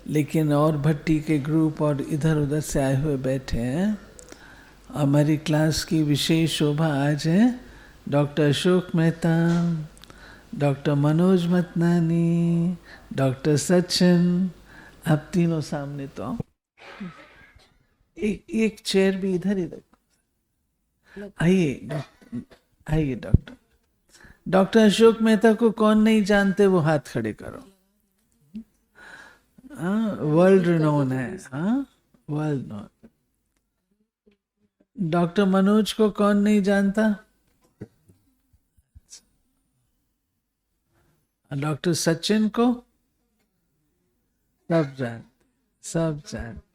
लेकिन और भट्टी के ग्रुप और इधर उधर से आए हुए बैठे हैं। हमारी क्लास की विशेष शोभा आज है doctor Ashok Mehta, doctor Manoj Matnani, doctor Sachin. आप तीनों सामने तो आओ। एक चेयर भी इधर ही रखो। आइए आइए डॉक्टर। डॉक्टर अशोक मेहता को कौन नहीं जानते वो हाथ खड़े करो। हाँ, वर्ल्ड रिनोन है। हाँ, वर्ल्ड नोन। डॉक्टर मनोज को कौन नहीं जानता? डॉक्टर सचिन को सब जानते, सब जानते।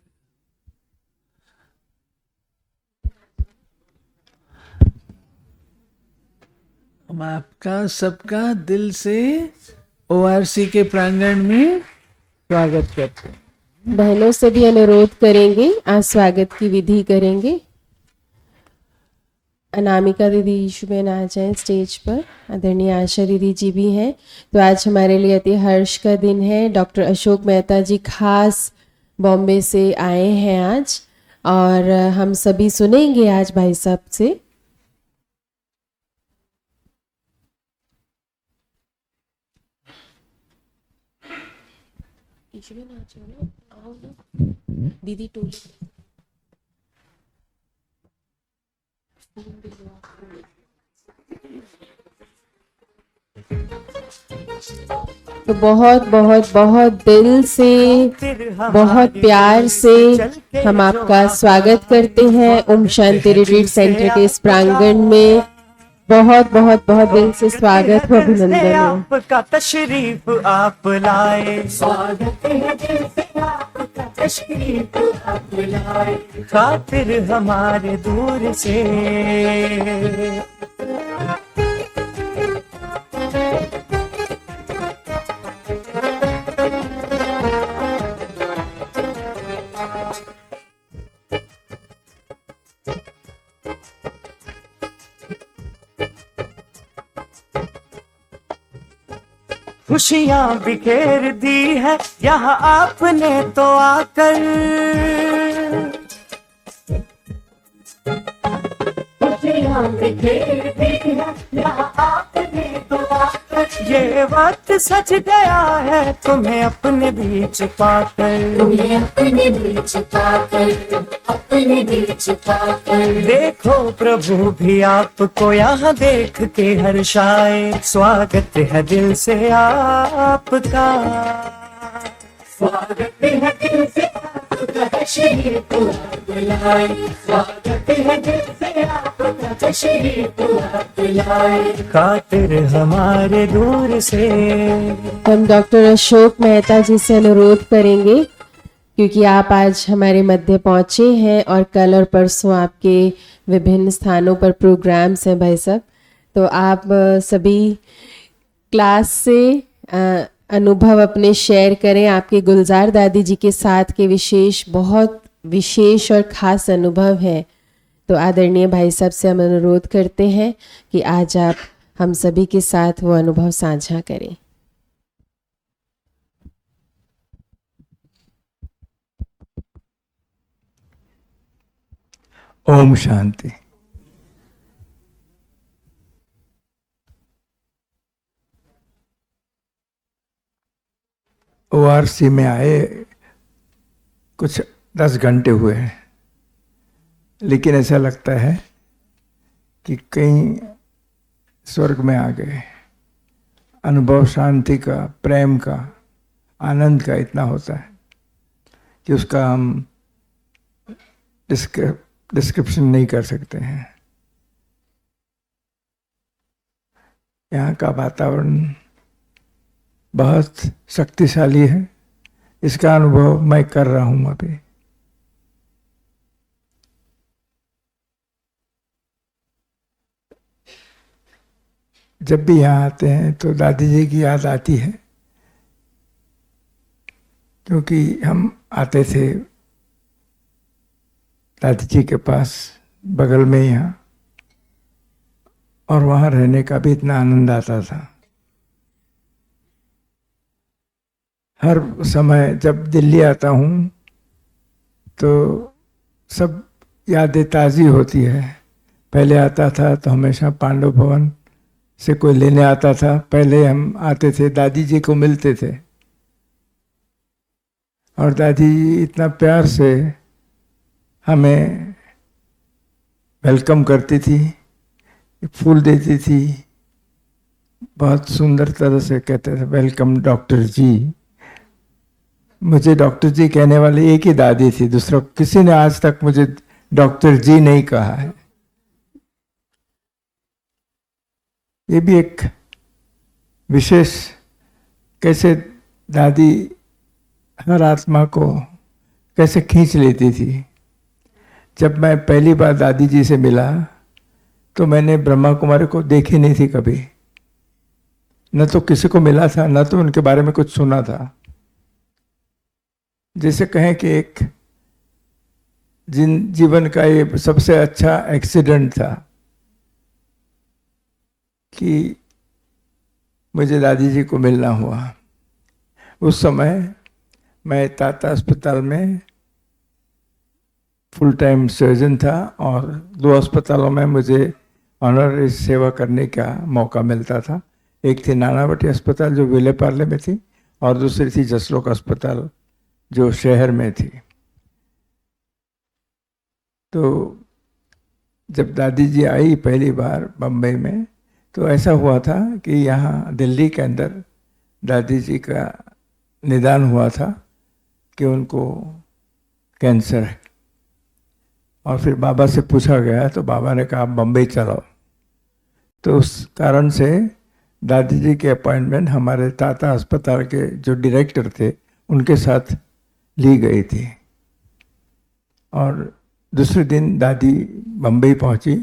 हम आपका सबका दिल से ओआरसी के प्रांगण में स्वागत करते हैं। बहनों से भी अनुरोध करेंगे, आज स्वागत की विधि करेंगे। अनामिका दीदी शुभेन आ जाएं स्टेज पर। आदरणीय आशा दीदी जी भी हैं। तो आज हमारे लिए अति हर्ष का दिन है। डॉक्टर अशोक मेहता जी खास बॉम्बे से आए हैं आज, और हम सभी सुनेंगे आज भाई साहब से। दीदी टोली तो बहुत बहुत बहुत दिल से, बहुत प्यार से हम आपका स्वागत करते हैं ओम शांति रिट्रीट सेंटर के इस प्रांगण में। बहुत बहुत बहुत दिल से स्वागत हो, अभिनंदन है। आपका तशरीफ आप लाए, स्वागत है दिल से आपका तशरीफ आप लाए, खातिर हमारे दूर से। खुशियां बिखेर दी है यहाँ आपने तो आकर, खुशियां बिखेर दी है यहाँ आपने तो आकर, ये वक्त सच गया है तुम्हें अपने बीच पाकर, तुम्हें अपने बीच पाकर, अपने बीच पाकर। देखो प्रभु भी आपको यहाँ देख के हर्षाए, स्वागत है दिल से आपका, स्वागत है दिल से आपका तशरीफ आप लाए, स्वागत है दिल से आपका तशरीफ आप लाए, खातिर हमारे दूर से। हम डॉक्टर अशोक मेहता जी से अनुरोध करेंगे, क्योंकि आप आज हमारे मध्य पहुंचे हैं और कल और परसों आपके विभिन्न स्थानों पर प्रोग्राम्स हैं भाई साहब। तो आप सभी क्लास से अनुभव अपने शेयर करें। आपके गुलजार दादी जी के साथ के बहुत विशेष और ख़ास अनुभव है। तो आदरणीय भाई साहब से हम अनुरोध करते हैं कि आज आप हम सभी के साथ वो अनुभव साझा करें। ओम शांति। ओआरसी में आए कुछ 10 घंटे हुए हैं, लेकिन ऐसा लगता है कि कहीं स्वर्ग में आ गए। अनुभव शांति का, प्रेम का, आनंद का इतना होता है कि उसका हम डिस्क्रिप्शन नहीं कर सकते हैं। यहाँ का वातावरण बहुत शक्तिशाली है, इसका अनुभव मैं कर रहा हूँ अभी। जब भी यहाँ आते हैं तो दादी जी की याद आती है, क्योंकि हम आते थे दादी जी के पास बगल में यहाँ, और वहाँ रहने का भी इतना आनंद आता था। हर समय जब दिल्ली आता हूँ तो सब यादें ताज़ी होती है। पहले आता था तो हमेशा पांडव भवन से कोई लेने आता था। पहले हम आते थे, दादी जी को मिलते थे और दादी इतना प्यार से हमें वेलकम करती थी, फूल देती थी, बहुत सुंदर तरह से कहते थे वेलकम डॉक्टर जी। मुझे डॉक्टर जी कहने वाली एक ही दादी थी, दूसरा किसी ने आज तक मुझे डॉक्टर जी नहीं कहा है। ये भी एक विशेष, कैसे दादी हर आत्मा को कैसे खींच लेती थी। जब मैं पहली बार दादी जी से मिला तो मैंने ब्रह्मा कुमारी को देखी नहीं थी कभी, न तो किसी को मिला था, न तो उनके बारे में कुछ सुना था। जैसे कहें कि एक जीवन का ये सबसे अच्छा एक्सीडेंट था कि मुझे दादी जी को मिलना हुआ। उस समय मैं टाटा अस्पताल में फुल टाइम सर्जन था और 2 अस्पतालों में मुझे ऑनररी सेवा करने का मौका मिलता था। एक थी नानावटी अस्पताल जो विलेपार्ले में थी और दूसरी थी जसलोक अस्पताल जो शहर में थी। तो जब दादी जी आई पहली बार बम्बई में तो ऐसा हुआ था कि यहाँ दिल्ली के अंदर दादी जी का निदान हुआ था कि उनको कैंसर है। और फिर बाबा से पूछा गया तो बाबा ने कहा बम्बई चलो। तो उस कारण से दादी जी के अपॉइंटमेंट हमारे टाटा अस्पताल के जो डायरेक्टर थे उनके साथ ली गई थी। और दूसरे दिन दादी बम्बई पहुंची।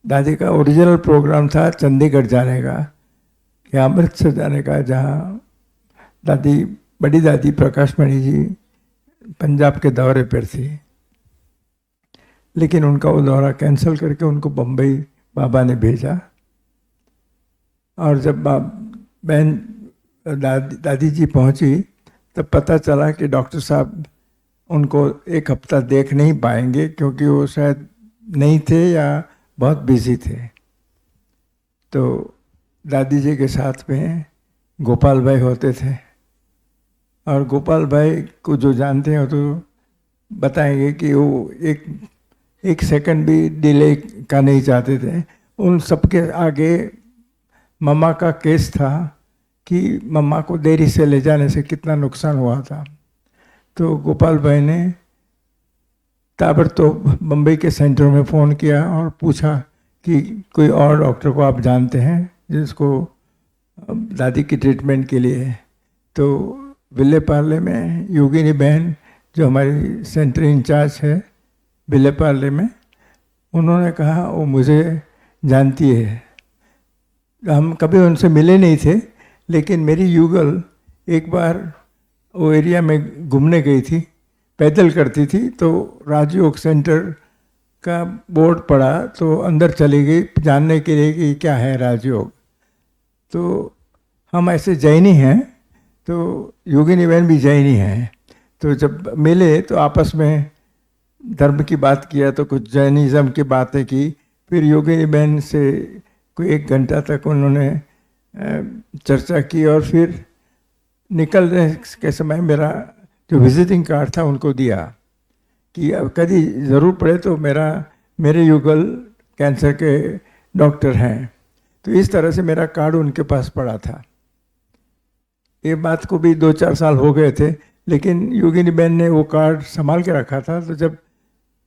दादी का ओरिजिनल प्रोग्राम था चंडीगढ़ जाने का या अमृतसर जाने का, जहाँ दादी बड़ी दादी प्रकाश मणि जी पंजाब के दौरे पर थी। लेकिन उनका वो दौरा कैंसिल करके उनको बम्बई बाबा ने भेजा। और जब बहन दादी जी पहुंची तब पता चला कि डॉक्टर साहब उनको 1 हफ्ता देख नहीं पाएंगे क्योंकि वो शायद नहीं थे या बहुत बिजी थे। तो दादी जी के साथ में गोपाल भाई होते थे और गोपाल भाई को जो जानते हैं तो बताएंगे कि वो एक सेकंड भी डिले का नहीं चाहते थे। उन सबके आगे मम्मा का केस था कि मम्मा को देरी से ले जाने से कितना नुकसान हुआ था। तो गोपाल भाई ने ताबड़तोड़ बम्बई के सेंटर में फ़ोन किया और पूछा कि कोई और डॉक्टर को आप जानते हैं जिसको दादी की ट्रीटमेंट के लिए। तो विलेपार्ले में योगिनी बहन जो हमारी सेंटर इंचार्ज है विलेपार्ले में, उन्होंने कहा वो मुझे जानती है। हम कभी उनसे मिले नहीं थे, लेकिन मेरी युगल एक बार वो एरिया में घूमने गई थी, पैदल करती थी, तो राजयोग सेंटर का बोर्ड पड़ा तो अंदर चली गई जानने के लिए कि क्या है राजयोग। तो हम ऐसे जैनी हैं, तो योगिनी बहन भी जैनी हैं। तो जब मिले तो आपस में धर्म की बात किया, तो कुछ जैनिज़्म की बातें की। फिर योगिनी बहन से कोई 1 घंटा तक उन्होंने चर्चा की और फिर निकलने के समय मेरा जो विजिटिंग कार्ड था उनको दिया कि अब कभी ज़रूर पड़े तो मेरे युगल कैंसर के डॉक्टर हैं। तो इस तरह से मेरा कार्ड उनके पास पड़ा था। ये बात को भी 2-4 साल हो गए थे, लेकिन योगिनी बहन ने वो कार्ड संभाल के रखा था। तो जब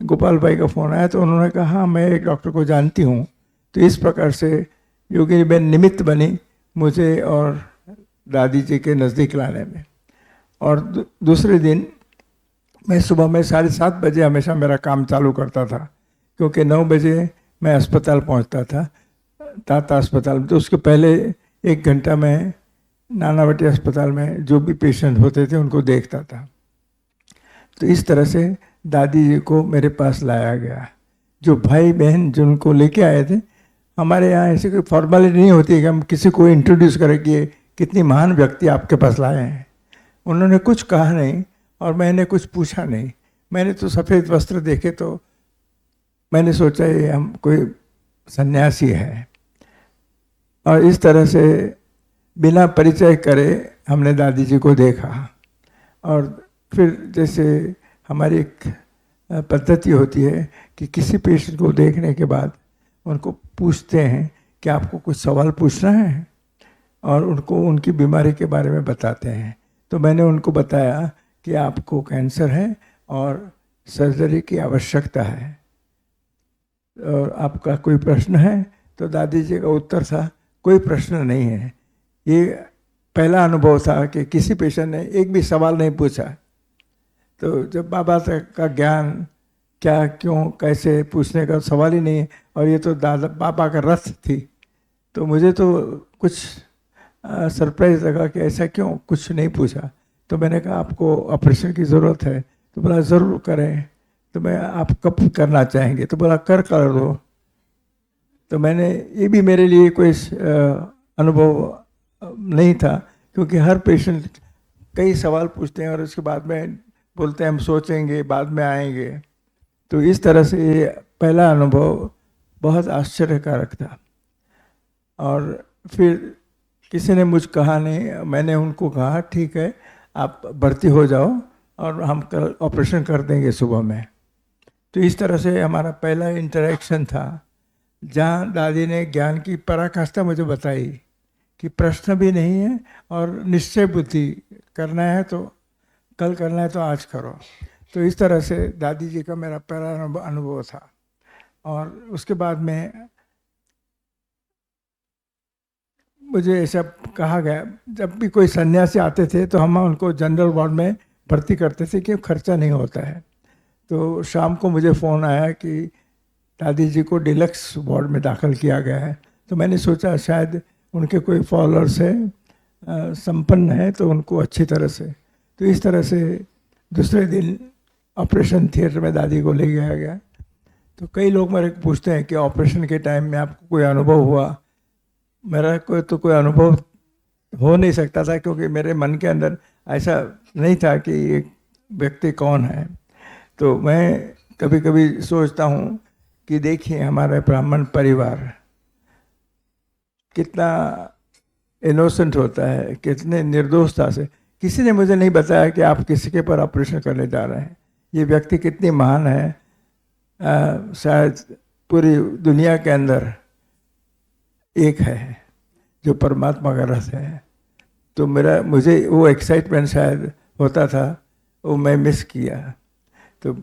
गोपाल भाई का फ़ोन आया तो उन्होंने कहा हाँ मैं एक डॉक्टर को जानती हूँ। तो इस प्रकार से योगिनी बहन निमित्त बनी मुझे और दादी जी के नज़दीक लाने में। और दूसरे दिन मैं सुबह में 7:30 बजे हमेशा मेरा काम चालू करता था, क्योंकि 9 बजे मैं अस्पताल पहुंचता था, टाटा अस्पताल में। तो उसके पहले 1 घंटा मैं नानावटी अस्पताल में जो भी पेशेंट होते थे उनको देखता था। तो इस तरह से दादी जी को मेरे पास लाया गया। जो भाई बहन जिनको लेके आए थे, हमारे यहाँ ऐसी कोई फॉर्मेलिटी नहीं होती है कि हम किसी को इंट्रोड्यूस करें कि कितनी महान व्यक्ति आपके पास लाए हैं। उन्होंने कुछ कहा नहीं और मैंने कुछ पूछा नहीं। मैंने तो सफ़ेद वस्त्र देखे तो मैंने सोचा ये हम कोई सन्यासी है, और इस तरह से बिना परिचय करे हमने दादी जी को देखा। और फिर जैसे हमारी एक पद्धति होती है कि किसी पेशेंट को देखने के बाद उनको पूछते हैं कि आपको कुछ सवाल पूछना है, और उनको उनकी बीमारी के बारे में बताते हैं। तो मैंने उनको बताया कि आपको कैंसर है और सर्जरी की आवश्यकता है, और आपका कोई प्रश्न है? तो दादी जी का उत्तर था, कोई प्रश्न नहीं है। ये पहला अनुभव था कि किसी पेशेंट ने एक भी सवाल नहीं पूछा। तो जब बाबा तक का ज्ञान क्या, क्यों, कैसे पूछने का सवाल ही नहीं है, और ये तो दादा बाबा का रथ थी, तो मुझे तो कुछ सरप्राइज लगा कि ऐसा क्यों, कुछ नहीं पूछा। तो मैंने कहा आपको ऑपरेशन की ज़रूरत है? तो बोला ज़रूर करें। तो मैं, आप कब करना चाहेंगे? तो बोला कर दो। तो मैंने, ये भी मेरे लिए कोई अनुभव नहीं था, क्योंकि हर पेशेंट कई सवाल पूछते हैं और उसके बाद में बोलते हैं हम सोचेंगे, बाद में आएंगे। तो इस तरह से ये पहला अनुभव बहुत आश्चर्यकारक था। और फिर किसी ने मुझ कहा नहीं, मैंने उनको कहा ठीक है आप भर्ती हो जाओ और हम कल ऑपरेशन कर देंगे सुबह में। तो इस तरह से हमारा पहला इंटरेक्शन था, जहाँ दादी ने ज्ञान की पराकाष्ठा मुझे बताई कि प्रश्न भी नहीं है और निश्चय बुद्धि, करना है तो कल, करना है तो आज करो। तो इस तरह से दादी जी का मेरा पहला अनुभव था। और उसके बाद में मुझे ऐसा कहा गया, जब भी कोई सन्यासी आते थे तो हम उनको जनरल वार्ड में भर्ती करते थे कि खर्चा नहीं होता है। तो शाम को मुझे फ़ोन आया कि दादी जी को डिलक्स वार्ड में दाखिल किया गया है। तो मैंने सोचा शायद उनके कोई फॉलोअर्स है, संपन्न है, तो उनको अच्छी तरह से। तो इस तरह से दूसरे दिन ऑपरेशन थिएटर में दादी को ले गया गया। तो कई लोग मेरे को पूछते हैं कि ऑपरेशन के टाइम में आपको कोई अनुभव हुआ? मेरा कोई अनुभव हो नहीं सकता था, क्योंकि मेरे मन के अंदर ऐसा नहीं था कि ये व्यक्ति कौन है। तो मैं कभी कभी सोचता हूँ कि देखिए हमारा ब्राह्मण परिवार कितना इनोसेंट होता है, कितने निर्दोषता से। किसी ने मुझे नहीं बताया कि आप किसी के पर ऑपरेशन करने जा रहे हैं। ये व्यक्ति कितनी महान है, शायद पूरी दुनिया के अंदर एक है जो परमात्मा का रस है। तो मुझे वो एक्साइटमेंट शायद होता था, वो मैं मिस किया। तो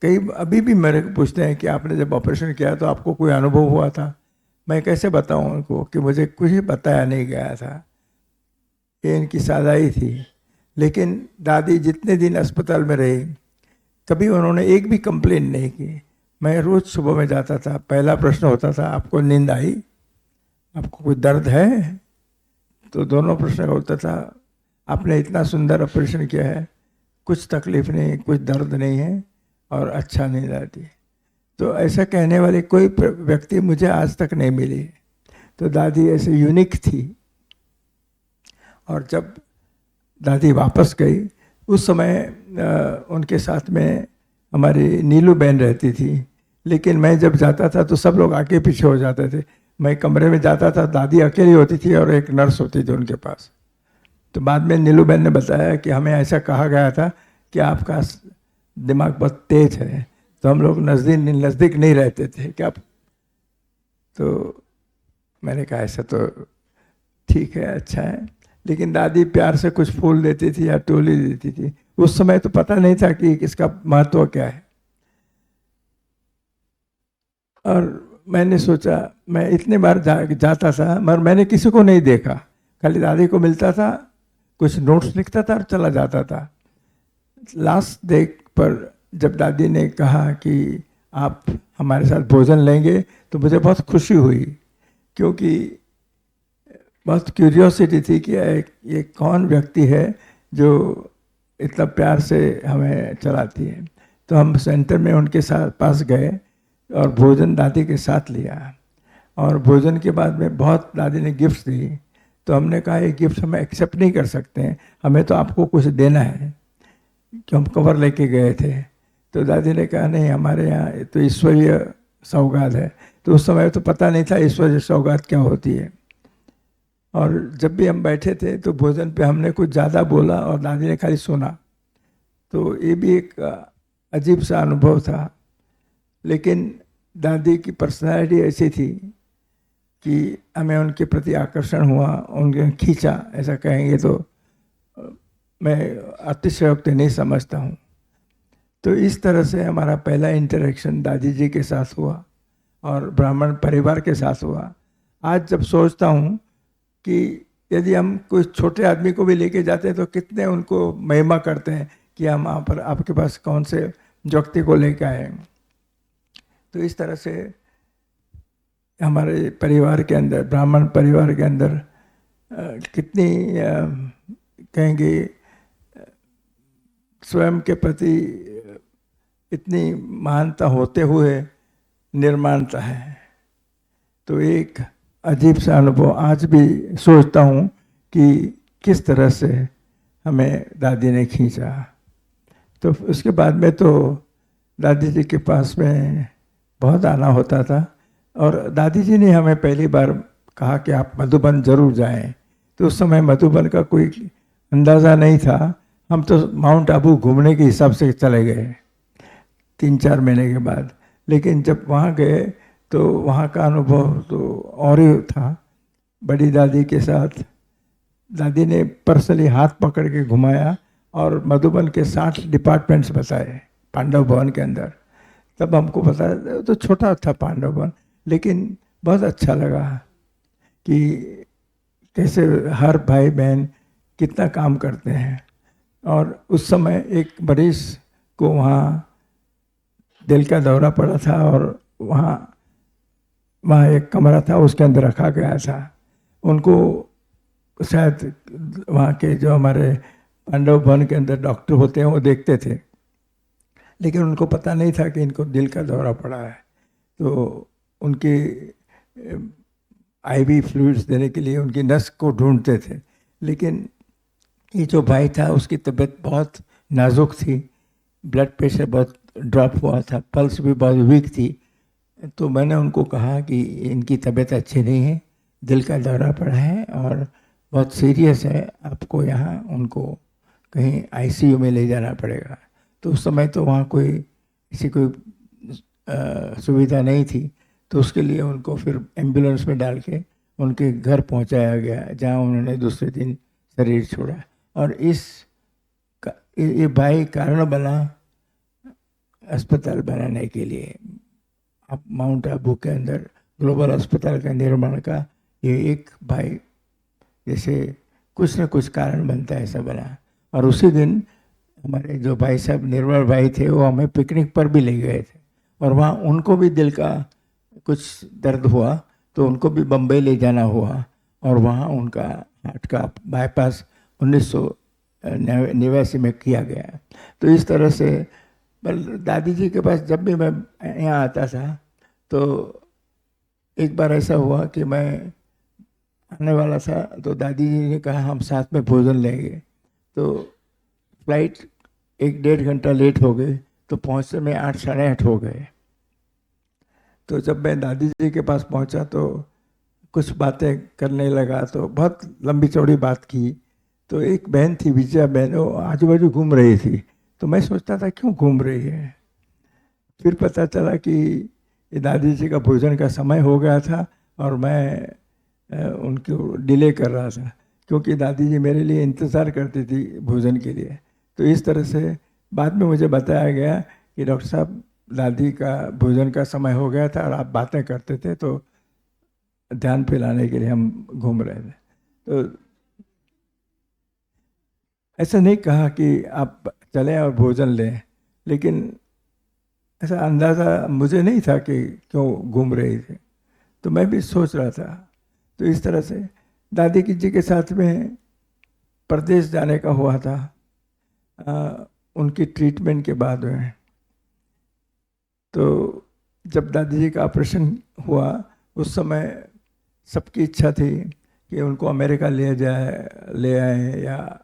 कई अभी भी मेरे को पूछते हैं कि आपने जब ऑपरेशन किया तो आपको कोई अनुभव हुआ था? मैं कैसे बताऊं उनको कि मुझे कुछ बताया नहीं गया था, ये इनकी सादाई थी। लेकिन दादी जितने दिन अस्पताल में रही, कभी उन्होंने एक भी कंप्लेन नहीं की। मैं रोज़ सुबह में जाता था, पहला प्रश्न होता था आपको नींद आई, आपको कोई दर्द है? तो दोनों प्रश्न का उत्तर था आपने इतना सुंदर ऑपरेशन किया है, कुछ तकलीफ नहीं, कुछ दर्द नहीं है और अच्छा नींद आती। तो ऐसा कहने वाली कोई व्यक्ति मुझे आज तक नहीं मिली। तो दादी ऐसे यूनिक थी। और जब दादी वापस गई, उस समय उनके साथ में हमारी नीलू बहन रहती थी। लेकिन मैं जब जाता था तो सब लोग आगे पीछे हो जाते थे। मैं कमरे में जाता था, दादी अकेली होती थी और एक नर्स होती थी उनके पास। तो बाद में नीलू बहन ने बताया कि हमें ऐसा कहा गया था कि आपका दिमाग बहुत तेज है, तो हम लोग नज़दीक नहीं रहते थे क्या। तो मैंने कहा ऐसा तो ठीक है, अच्छा है। लेकिन दादी प्यार से कुछ फूल देती थी या टोली देती थी। उस समय तो पता नहीं था कि इसका महत्व क्या है। और मैंने सोचा, मैं इतने बार जाता था मगर मैंने किसी को नहीं देखा, खाली दादी को मिलता था, कुछ नोट्स लिखता था और चला जाता था। लास्ट डे पर जब दादी ने कहा कि आप हमारे साथ भोजन लेंगे, तो मुझे बहुत खुशी हुई, क्योंकि बहुत क्यूरियोसिटी थी कि ये कौन व्यक्ति है जो इतना प्यार से हमें चलाती है। तो हम सेंटर में उनके साथ पास गए और भोजन दादी के साथ लिया। और भोजन के बाद में बहुत दादी ने गिफ्ट दी। तो हमने कहा ये गिफ्ट हम एक्सेप्ट नहीं कर सकते हैं, हमें तो आपको कुछ देना है, कि हम कवर लेके गए थे। तो दादी ने कहा नहीं, हमारे यहाँ तो ईश्वरीय सौगात है। तो उस समय तो पता नहीं था ईश्वरीय सौगात क्या होती है। और जब भी हम बैठे थे तो भोजन पे हमने कुछ ज़्यादा बोला और दादी ने खाली सुना। तो ये भी एक अजीब सा अनुभव था। लेकिन दादी की पर्सनालिटी ऐसी थी कि हमें उनके प्रति आकर्षण हुआ, उनके खींचा, ऐसा कहेंगे तो मैं अतिशयोक्ति नहीं समझता हूँ। तो इस तरह से हमारा पहला इंटरेक्शन दादी जी के साथ हुआ और ब्राह्मण परिवार के साथ हुआ। आज जब सोचता हूँ कि यदि हम कोई छोटे आदमी को भी लेके जाते हैं तो कितने उनको महिमा करते हैं कि हम वहाँ पर आपके पास कौन से व्यक्ति को लेकर आए। तो इस तरह से हमारे परिवार के अंदर, ब्राह्मण परिवार के अंदर कितनी कहेंगे स्वयं के प्रति इतनी महानता होते हुए निर्माणता है। तो एक अजीब सा अनुभव आज भी सोचता हूँ कि किस तरह से हमें दादी ने खींचा। तो उसके बाद में तो दादी जी के पास में बहुत आना होता था और दादी जी ने हमें पहली बार कहा कि आप मधुबन जरूर जाएं। तो उस समय मधुबन का कोई अंदाज़ा नहीं था, हम तो माउंट आबू घूमने के हिसाब से चले गए 3-4 महीने के बाद। लेकिन जब वहाँ गए तो वहाँ का अनुभव तो और ही था। बड़ी दादी के साथ दादी ने पर्सनली हाथ पकड़ के घुमाया और मधुबन के 60 डिपार्टमेंट्स बताए पांडव भवन के अंदर। तब हमको पता, तो छोटा था पांडव भवन, लेकिन बहुत अच्छा लगा कि कैसे हर भाई बहन कितना काम करते हैं। और उस समय एक मरीज को वहाँ दिल का दौरा पड़ा था और वहाँ एक कमरा था, उसके अंदर रखा गया था। उनको शायद वहाँ के जो हमारे पांडव भवन के अंदर डॉक्टर होते हैं वो देखते थे, लेकिन उनको पता नहीं था कि इनको दिल का दौरा पड़ा है। तो उनके आईवी फ्लूइड्स देने के लिए उनकी नस को ढूंढते थे, लेकिन ये जो भाई था उसकी तबीयत बहुत नाजुक थी, ब्लड प्रेशर बहुत ड्रॉप हुआ था, पल्स भी बहुत वीक थी। तो मैंने उनको कहा कि इनकी तबीयत अच्छी नहीं है, दिल का दौरा पड़ा है और बहुत सीरियस है, आपको यहाँ उनको कहीं आईसीयू में ले जाना पड़ेगा। तो उस समय तो वहाँ ऐसी कोई सुविधा नहीं थी, तो उसके लिए उनको फिर एम्बुलेंस में डाल के उनके घर पहुँचाया गया, जहाँ उन्होंने दूसरे दिन शरीर छोड़ा। और ये भाई कारण बना अस्पताल बनाने के लिए। अब माउंट आबू के अंदर ग्लोबल अस्पताल का निर्माण का ये एक भाई जैसे कुछ न कुछ कारण बनता है, ऐसा बना। और उसी दिन हमारे जो भाई साहब निर्मल भाई थे वो हमें पिकनिक पर भी ले गए थे और वहाँ उनको भी दिल का कुछ दर्द हुआ, तो उनको भी बम्बई ले जाना हुआ और वहाँ उनका हार्ट का बाईपास 1989 में किया गया। तो इस तरह से दादी जी के पास जब भी मैं यहाँ आता था तो एक बार ऐसा हुआ कि मैं आने वाला था, तो दादी जी ने कहा हम साथ में भोजन लेंगे। तो फ्लाइट 1-1.5 घंटा लेट हो गई, तो पहुँचने में 8 साढ़े 8 हो गए। तो जब मैं दादी जी के पास पहुँचा तो कुछ बातें करने लगा, तो बहुत लंबी चौड़ी बात की। तो एक बहन थी, विजया बहन, वो आजू बाजू घूम रही थी। तो मैं सोचता था क्यों घूम रही है। फिर पता चला कि ये दादी जी का भोजन का समय हो गया था और मैं उनको डिले कर रहा था, क्योंकि दादी जी मेरे लिए इंतज़ार करती थी भोजन के लिए। तो इस तरह से बाद में मुझे बताया गया कि डॉक्टर साहब दादी का भोजन का समय हो गया था और आप बातें करते थे, तो ध्यान पे लाने के लिए हम घूम रहे थे। तो ऐसा नहीं कहा कि आप चलें और भोजन लें, लेकिन ऐसा अंदाज़ा मुझे नहीं था कि क्यों घूम रही थी। तो मैं भी सोच रहा था। तो इस तरह से दादी जी के साथ में प्रदेश जाने का हुआ था उनकी ट्रीटमेंट के बाद में। तो जब दादी जी का ऑपरेशन हुआ उस समय सबकी इच्छा थी कि उनको अमेरिका ले आए या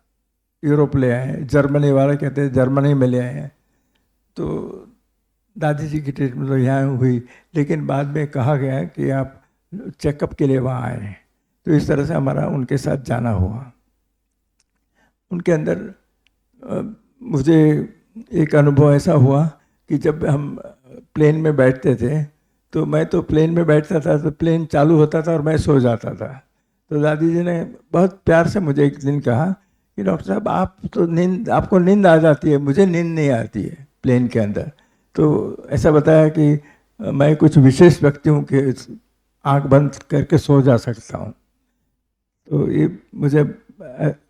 यूरोप ले आए। जर्मनी वाले कहते हैं जर्मनी में ले आए। तो दादी जी की ट्रीटमेंट तो यहाँ हुई, लेकिन बाद में कहा गया कि आप चेकअप के लिए वहाँ आए। तो इस तरह से हमारा उनके साथ जाना हुआ। उनके अंदर मुझे एक अनुभव ऐसा हुआ कि जब हम प्लेन में बैठते थे, तो मैं तो प्लेन में बैठता था तो प्लेन चालू होता था और मैं सो जाता था। तो दादी जी ने बहुत प्यार से मुझे एक दिन कहा कि डॉक्टर साहब आपको नींद आ जाती है, मुझे नींद नहीं आती है प्लेन के अंदर। तो ऐसा बताया कि मैं कुछ विशेष व्यक्तियों के आंख बंद करके सो जा सकता हूँ। तो ये मुझे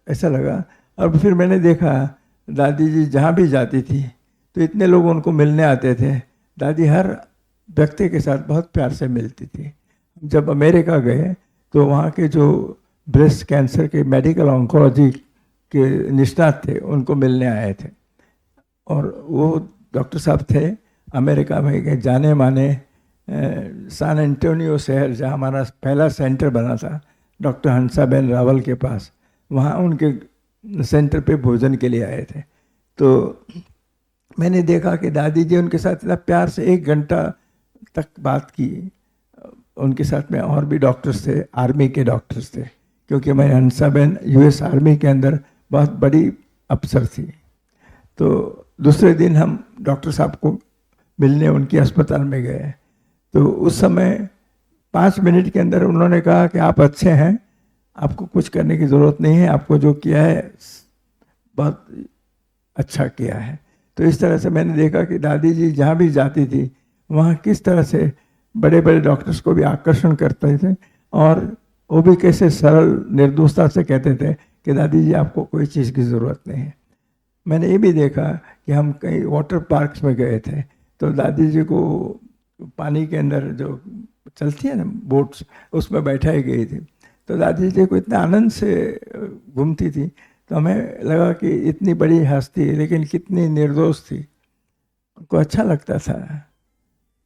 ऐसा लगा। और फिर मैंने देखा दादी जी जहाँ भी जाती थी तो इतने लोग उनको मिलने आते थे। दादी हर व्यक्ति के साथ बहुत प्यार से मिलती थी। जब अमेरिका गए तो वहाँ के जो ब्रेस्ट कैंसर के मेडिकल ऑन्कोलॉजी के निष्णात थे उनको मिलने आए थे। और वो डॉक्टर साहब थे अमेरिका में के जाने माने सैन एंटोनियो शहर, जहाँ हमारा पहला सेंटर बना था डॉक्टर हंसाबेन रावल के पास, वहाँ उनके सेंटर पे भोजन के लिए आए थे। तो मैंने देखा कि दादी जी उनके साथ इतना प्यार से 1 घंटा तक बात की। उनके साथ में और भी डॉक्टर्स थे, आर्मी के डॉक्टर्स थे, क्योंकि मैं हंसाबेन US आर्मी के अंदर बहुत बड़ी अफसर थी। तो दूसरे दिन हम डॉक्टर साहब को मिलने उनकी अस्पताल में गए। तो उस समय 5 मिनट के अंदर उन्होंने कहा कि आप अच्छे हैं, आपको कुछ करने की ज़रूरत नहीं है, आपको जो किया है बहुत अच्छा किया है। तो इस तरह से मैंने देखा कि दादी जी जहाँ भी जाती थी वहाँ किस तरह से बड़े बड़े डॉक्टर्स को भी आकर्षण करते थे, और वो भी कैसे सरल निर्दोषता से कहते थे कि दादी जी आपको कोई चीज़ की ज़रूरत नहीं है। मैंने ये भी देखा कि हम कई वाटर पार्क्स में गए थे तो दादी जी को पानी के अंदर जो चलती है ना बोट्स, उसमें बैठाई गई थी। तो दादी जी को इतना आनंद से घूमती थी, तो हमें लगा कि इतनी बड़ी हस्ती लेकिन कितनी निर्दोष थी, उनको अच्छा लगता था।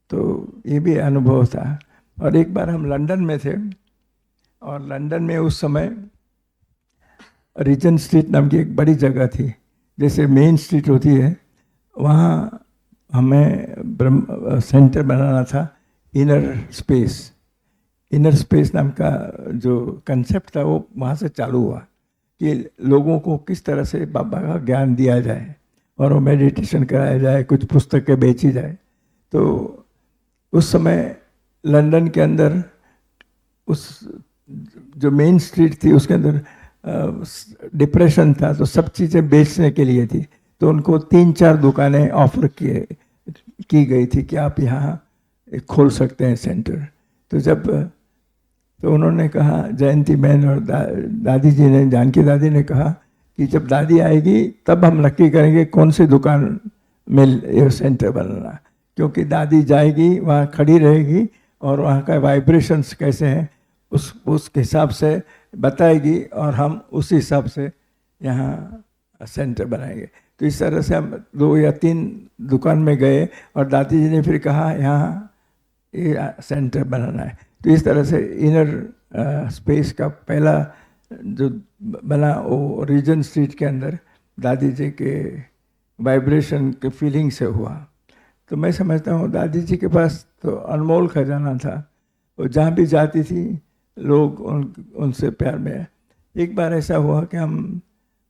तो ये भी अनुभव था। और एक बार हम लंदन में थे, और लंदन में उस समय रीजेंट स्ट्रीट नाम की एक बड़ी जगह थी, जैसे मेन स्ट्रीट होती है, वहाँ हमें सेंटर बनाना था इनर स्पेस नाम का जो कंसेप्ट था वो वहाँ से चालू हुआ कि लोगों को किस तरह से बाबा का ज्ञान दिया जाए और वो मेडिटेशन कराया जाए, कुछ पुस्तकें बेची जाए। तो उस समय लंदन के अंदर उस जो मेन स्ट्रीट थी उसके अंदर डिप्रेशन था, तो सब चीज़ें बेचने के लिए थी। तो उनको 3-4 दुकानें ऑफर की गई थी कि आप यहाँ खोल सकते हैं सेंटर। तो उन्होंने कहा, जयंती बहन और दादी जी ने, जानकी दादी ने कहा कि जब दादी आएगी तब हम नक्की करेंगे कौन सी दुकान में ये सेंटर बनाना, क्योंकि दादी जाएगी वहाँ खड़ी रहेगी और वहाँ का वाइब्रेशंस कैसे हैं उसके हिसाब से बताएगी और हम उस हिसाब से यहाँ सेंटर बनाएंगे। तो इस तरह से हम 2 या 3 दुकान में गए और दादी जी ने फिर कहा यहाँ ये सेंटर बनाना है। तो इस तरह से इनर स्पेस का पहला जो बना वो रीजन स्ट्रीट के अंदर दादी जी के वाइब्रेशन के फीलिंग से हुआ। तो मैं समझता हूँ दादी जी के पास तो अनमोल खजाना था, वो जहाँ भी जाती थी लोग उनसे प्यार में। एक बार ऐसा हुआ कि हम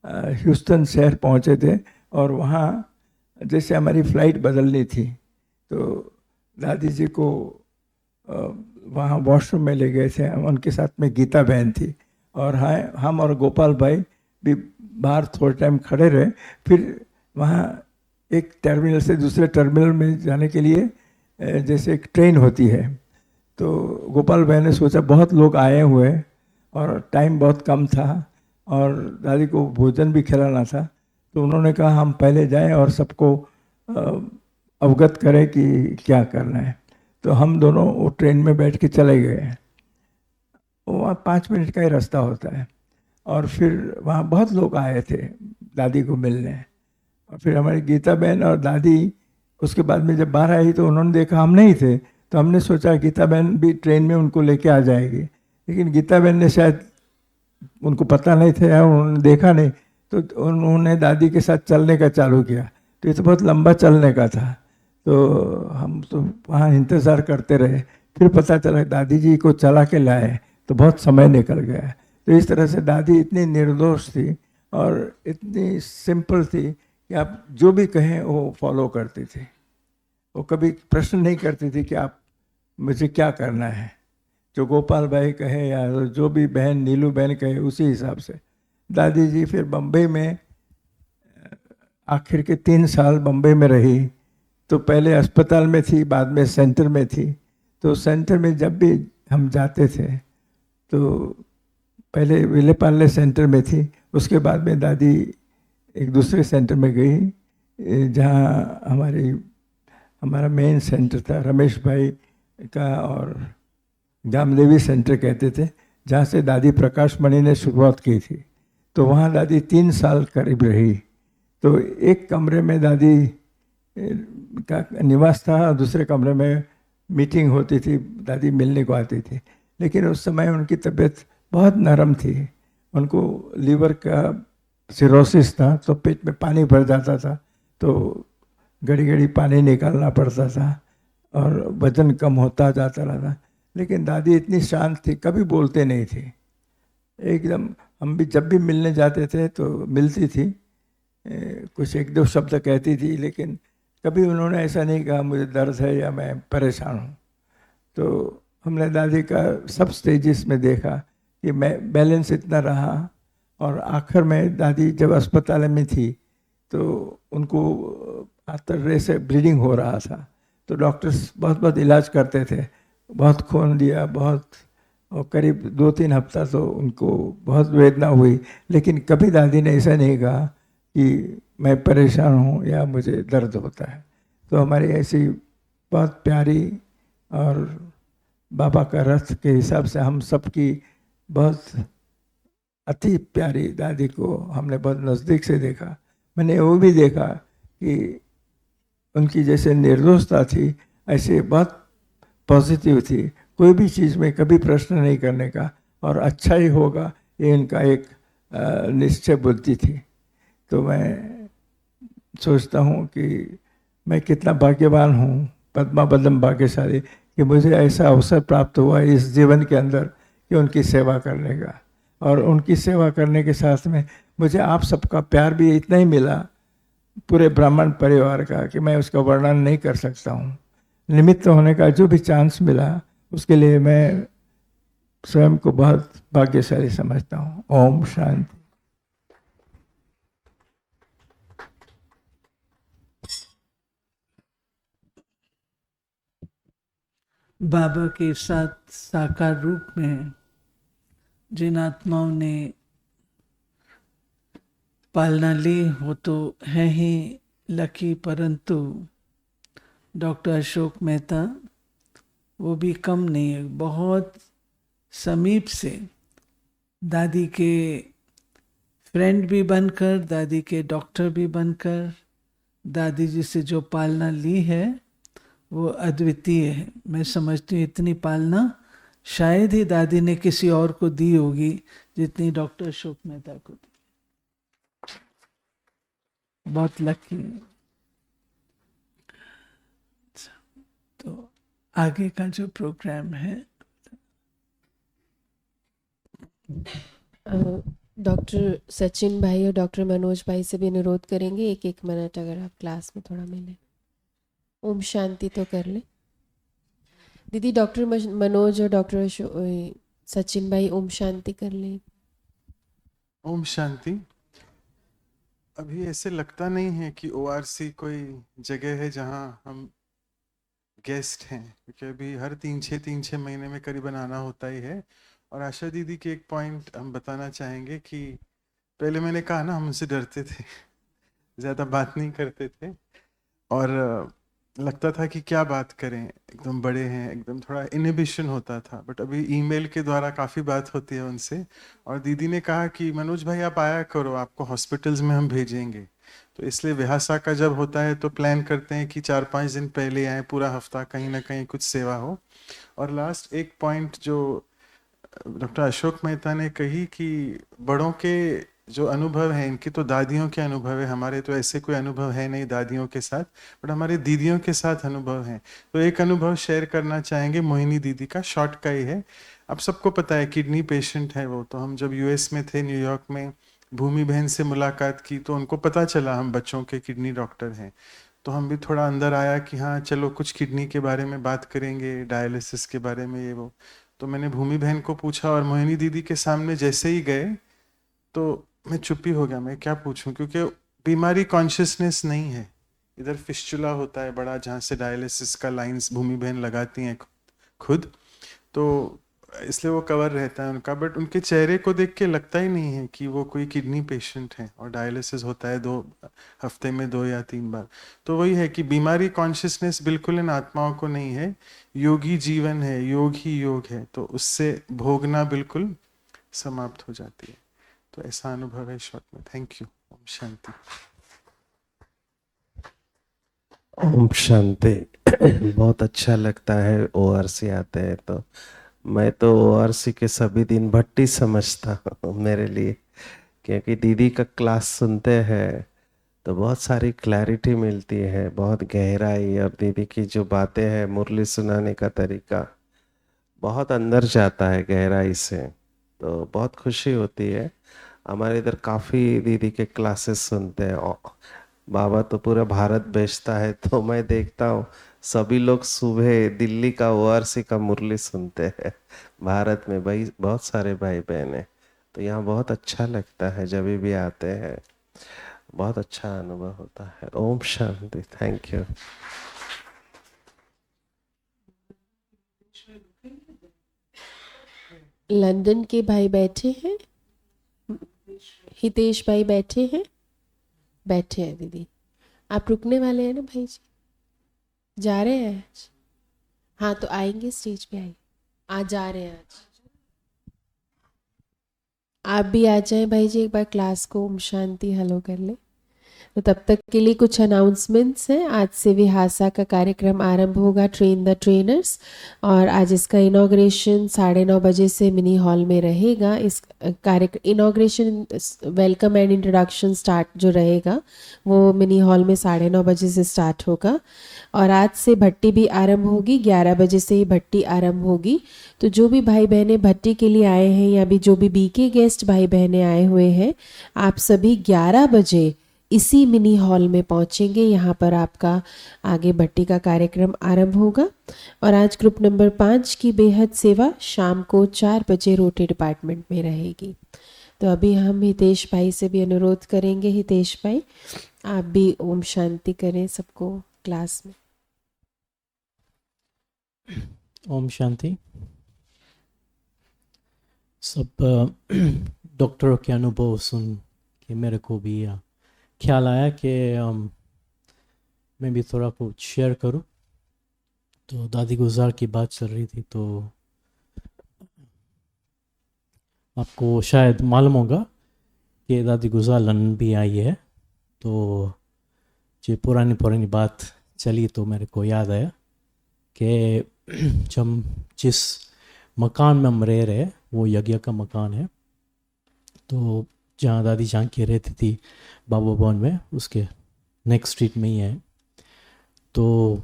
ह्यूस्टन शहर पहुँचे थे और वहाँ जैसे हमारी फ़्लाइट बदलनी थी, तो दादी जी को वहाँ वॉशरूम में ले गए थे। उनके साथ में गीता बहन थी और हम और गोपाल भाई भी बाहर थोड़े टाइम खड़े रहे। फिर वहाँ एक टर्मिनल से दूसरे टर्मिनल में जाने के लिए जैसे एक ट्रेन होती है, तो गोपाल भाई ने सोचा बहुत लोग आए हुए और टाइम बहुत कम था और दादी को भोजन भी खिलाना था, तो उन्होंने कहा हम पहले जाएं और सबको अवगत करें कि क्या करना है। तो हम दोनों वो ट्रेन में बैठ के चले गए। वहाँ 5 मिनट का ही रास्ता होता है और फिर वहाँ बहुत लोग आए थे दादी को मिलने। और फिर हमारी गीता बहन और दादी उसके बाद में जब बाहर आई तो उन्होंने देखा हम नहीं थे, तो हमने सोचा गीता बहन भी ट्रेन में उनको लेके आ जाएगी, लेकिन गीता बहन ने शायद उनको पता नहीं था, उन्होंने देखा नहीं, तो उन्होंने दादी के साथ चलने का चालू किया। तो ये तो बहुत लंबा चलने का था, तो हम तो वहाँ इंतज़ार करते रहे। फिर पता चला दादी जी को चला के लाए, तो बहुत समय निकल गया। तो इस तरह से दादी इतनी निर्दोष थी और इतनी सिंपल थी कि आप जो भी कहें वो फॉलो करती थी। वो कभी प्रश्न नहीं करती थी कि आप मुझे क्या करना है। जो गोपाल भाई कहे या जो भी बहन नीलू बहन कहे उसी हिसाब से। दादी जी फिर बम्बई में आखिर के 3 साल बम्बई में रही। तो पहले अस्पताल में थी, बाद में सेंटर में थी। तो सेंटर में जब भी हम जाते थे तो पहले विलेपार्ले सेंटर में थी, उसके बाद में दादी एक दूसरे सेंटर में गई जहाँ हमारा मेन सेंटर था, रमेश भाई का, और जामदेवी सेंटर कहते थे, जहाँ से दादी प्रकाश मणि ने शुरुआत की थी। तो वहाँ दादी 3 साल करीब रही। तो एक कमरे में दादी का निवास था, दूसरे कमरे में मीटिंग होती थी, दादी मिलने को आती थी। लेकिन उस समय उनकी तबीयत बहुत नरम थी। उनको लीवर का सिरोसिस था, तो पेट में पानी भर जाता था, तो घड़ी घड़ी पानी निकालना पड़ता था और वजन कम होता जाता रहा। लेकिन दादी इतनी शांत थी, कभी बोलते नहीं थे एकदम। हम भी जब भी मिलने जाते थे तो मिलती थी, कुछ एक दो शब्द कहती थी, लेकिन कभी उन्होंने ऐसा नहीं कहा मुझे दर्द है या मैं परेशान हूँ। तो हमने दादी का सब स्टेजेस में देखा कि मैं बैलेंस इतना रहा। और आखिर में दादी जब अस्पताल में थी तो उनको आंतर्रे से ब्लीडिंग हो रहा था। तो डॉक्टर्स बहुत इलाज करते थे, बहुत खून दिया, बहुत, और करीब 2-3 हफ्ता तो उनको बहुत वेदना हुई। लेकिन कभी दादी ने ऐसा नहीं कहा कि मैं परेशान हूँ या मुझे दर्द होता है। तो हमारी ऐसी बहुत प्यारी और बाबा का रथ के हिसाब से हम सबकी बहुत अति प्यारी दादी को हमने बहुत नज़दीक से देखा। मैंने वो भी देखा कि उनकी जैसे निर्दोषता थी, ऐसे बहुत पॉजिटिव थी। कोई भी चीज़ में कभी प्रश्न नहीं करने का, और अच्छा ही होगा ये इनका एक निश्चय बुद्धि थी। तो मैं सोचता हूँ कि मैं कितना भाग्यवान हूँ, पद्मापदम भाग्यशाली, कि मुझे ऐसा अवसर प्राप्त हुआ इस जीवन के अंदर कि उनकी सेवा करने का। और उनकी सेवा करने के साथ में मुझे आप सबका प्यार भी इतना ही मिला, पूरे ब्राह्मण परिवार का, कि मैं उसका वर्णन नहीं कर सकता हूँ। निमित्त होने का जो भी चांस मिला उसके लिए मैं स्वयं को बहुत भाग्यशाली समझता हूँ। ओम शांति। बाबा के साथ साकार रूप में जिन आत्माओं ने पालना ली वो तो है ही लकी, परंतु डॉक्टर अशोक मेहता वो भी कम नहीं है। बहुत समीप से दादी के फ्रेंड भी बनकर, दादी के डॉक्टर भी बनकर, दादी जी से जो पालना ली है वो अद्वितीय है। मैं समझती हूँ इतनी पालना शायद ही दादी ने किसी और को दी होगी जितनी डॉक्टर अशोक मेहता को दी। बहुत लकी। तो आगे का जो प्रोग्राम है, डॉक्टर सचिन भाई और डॉक्टर मनोज भाई से भी अनुरोध करेंगे 1-1 मिनट अगर आप क्लास में थोड़ा मिले। ओम शांति तो कर ले दीदी। डॉक्टर मनोज और डॉक्टर सचिन भाई ओम शांति कर ले। ओम शांति। अभी ऐसे लगता नहीं है कि ओआरसी कोई जगह है जहां हम गेस्ट हैं, क्योंकि अभी हर 3-6 महीने में करीबन आना होता ही है। और आशा दीदी के एक पॉइंट हम बताना चाहेंगे कि पहले मैंने कहा ना, हम उनसे डरते थे, ज़्यादा बात नहीं करते थे और लगता था कि क्या बात करें, एकदम बड़े हैं, एकदम थोड़ा इनहिबिशन होता था। बट अभी ईमेल के द्वारा काफ़ी बात होती है उनसे। और दीदी ने कहा कि मनोज भाई आप आया करो, आपको हॉस्पिटल्स में हम भेजेंगे। तो इसलिए विहासा का जब होता है तो प्लान करते हैं कि 4-5 दिन पहले आए, पूरा हफ्ता कहीं ना कहीं कुछ सेवा हो। और लास्ट एक पॉइंट जो डॉक्टर अशोक मेहता ने कही कि बड़ों के जो अनुभव हैं, इनकी तो दादियों के अनुभव है, हमारे तो ऐसे कोई अनुभव है नहीं दादियों के साथ, बट हमारे दीदियों के साथ अनुभव हैं। तो एक अनुभव शेयर करना चाहेंगे मोहिनी दीदी का, शॉर्ट का ही है। आप सबको पता है किडनी पेशेंट है वो। तो हम जब यूएस में थे, न्यूयॉर्क में, भूमि बहन से मुलाकात की तो उनको पता चला हम बच्चों के किडनी डॉक्टर हैं। तो हम भी थोड़ा अंदर आया कि हाँ चलो कुछ किडनी के बारे में बात करेंगे, डायलिसिस के बारे में, ये वो। तो मैंने भूमि बहन को पूछा और मोहिनी दीदी के सामने जैसे ही गए तो मैं चुप ही हो गया, मैं क्या पूछूं, क्योंकि बीमारी कॉन्शियसनेस नहीं है। इधर फिस्चुला होता है बड़ा, जहाँ से डायलिसिस का लाइंस भूमि बहन लगाती हैं खुद, तो इसलिए वो कवर रहता है उनका। बट उनके चेहरे को देख के लगता ही नहीं है कि वो कोई किडनी पेशेंट है, और डायलिसिस होता है 2 हफ्ते में 2 या 3 बार। तो वही है कि बीमारी कॉन्शियसनेस बिल्कुल इन आत्माओं को नहीं है, योगी जीवन है, योग ही योग है, तो उससे भोगना बिल्कुल समाप्त हो जाती है। तो ऐसा अनुभव है शॉर्ट में। Thank you. ओम शांति। ओम शांति। बहुत अच्छा लगता है ओआरसी आते हैं तो। मैं तो ओआरसी के सभी दिन भट्टी समझता हूँ मेरे लिए, क्योंकि दीदी का क्लास सुनते हैं तो बहुत सारी क्लैरिटी मिलती है, बहुत गहराई, और दीदी की जो बातें हैं, मुरली सुनाने का तरीका बहुत अंदर जाता है गहराई से, तो बहुत खुशी होती है। हमारे इधर काफ़ी दीदी के क्लासेस सुनते हैं। बाबा तो पूरा भारत बेचता है, तो मैं देखता हूँ सभी लोग सुबह दिल्ली का ओआरसी का मुरली सुनते हैं। भारत में भाई बहुत सारे भाई बहन हैं, तो यहाँ बहुत अच्छा लगता है जब भी आते हैं, बहुत अच्छा अनुभव होता है। ओम शांति। Thank you. लंदन के भाई बैठे हैं, हितेश भाई बैठे हैं, बैठे हैं दीदी। आप रुकने वाले हैं ना भाई जी? जा रहे हैं आज? हाँ तो आएंगे, स्टेज पे आइए। आज जा रहे हैं आज। आप भी आ जाएं भाई जी, एक बार क्लास को ओम शांति हेलो कर ले। तो तब तक के लिए कुछ अनाउंसमेंट्स हैं। आज से विहासा का कार्यक्रम आरंभ होगा, ट्रेन द ट्रेनर्स, और आज इसका इनॉग्रेशन 9:30 बजे से मिनी हॉल में रहेगा। इस कार्यक्रम inauguration, welcome and introduction start जो रहेगा वो मिनी हॉल में 9:30 बजे से स्टार्ट होगा। और आज से भट्टी भी आरंभ होगी, 11 बजे से ही भट्टी आरंभ होगी। तो जो भी भाई बहनें भट्टी के लिए आए हैं, या भी जो भी बीके गेस्ट भाई बहनें आए हुए हैं, आप सभी 11 बजे इसी मिनी हॉल में पहुंचेंगे। यहाँ पर आपका आगे भट्टी का कार्यक्रम आरंभ होगा। और आज ग्रुप नंबर 5 की बेहद सेवा शाम को 4 बजे रोटी डिपार्टमेंट में रहेगी। तो अभी हम हितेश भाई से भी अनुरोध करेंगे, हितेश भाई आप भी ओम शांति करें सबको क्लास में। ओम शांति। सब डॉक्टरों के अनुभव सुन के मेरे को भी ख्याल आया कि मैं भी थोड़ा कुछ शेयर करूं। तो दादी गुजार की बात चल रही थी, तो आपको शायद मालूम होगा कि दादी गुजार लंदन भी आई है। तो जो पुरानी बात चली तो मेरे को याद आया कि जब जिस मकान में हम रह रहे वो यज्ञ का मकान है। तो जहाँ दादी झांकी रहती थी बाबा भवन में, उसके नेक्स्ट स्ट्रीट में ही है। तो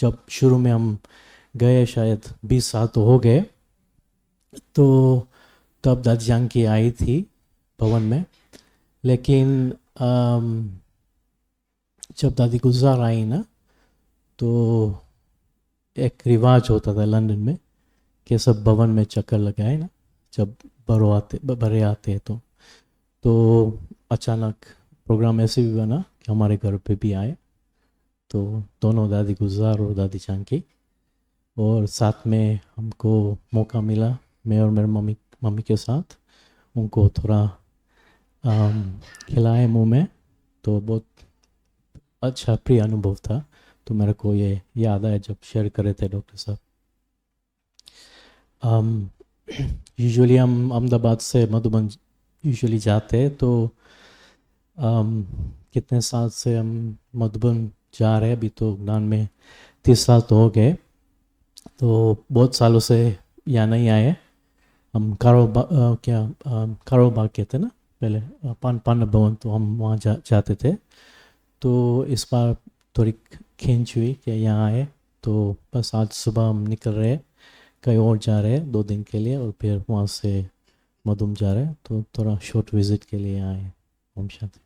जब शुरू में हम गए, शायद 20 साल तो हो गए, तो तब दादी झांकी आई थी भवन में। लेकिन जब दादी गुजार आई ना, तो एक रिवाज होता था लंदन में कि सब भवन में चक्कर लगाए ना, जब बड़े आते तो अचानक प्रोग्राम ऐसे भी बना कि हमारे घर पे भी आए। तो दोनों दादी गुजार और दादी झांकी, और साथ में हमको मौका मिला, मैं और मेरे मम्मी के साथ उनको थोड़ा खिलाए मुंह में। तो बहुत अच्छा प्रिय अनुभव था। तो मेरे को ये याद आया जब शेयर कर रहे थे डॉक्टर साहब। यूजुअली हम अहमदाबाद से मधुबन यूजुअली जाते हैं। तो कितने साल से हम मधुबन जा रहे हैं, अभी तो ज्ञान में 30 साल तो हो गए। तो बहुत सालों से यहाँ नहीं आए। हम कारोबाग कहते ना पहले, पांडव भवन, तो हम वहाँ जाते थे। तो इस बार थोड़ी खींच हुई कि यहाँ आए, तो बस आज सुबह हम निकल रहे, कहीं और जा रहे हैं 2 दिन के लिए, और फिर वहाँ से मधुम जा रहे हैं, तो थोड़ा शॉर्ट विजिट के लिए आए। ओम शांति।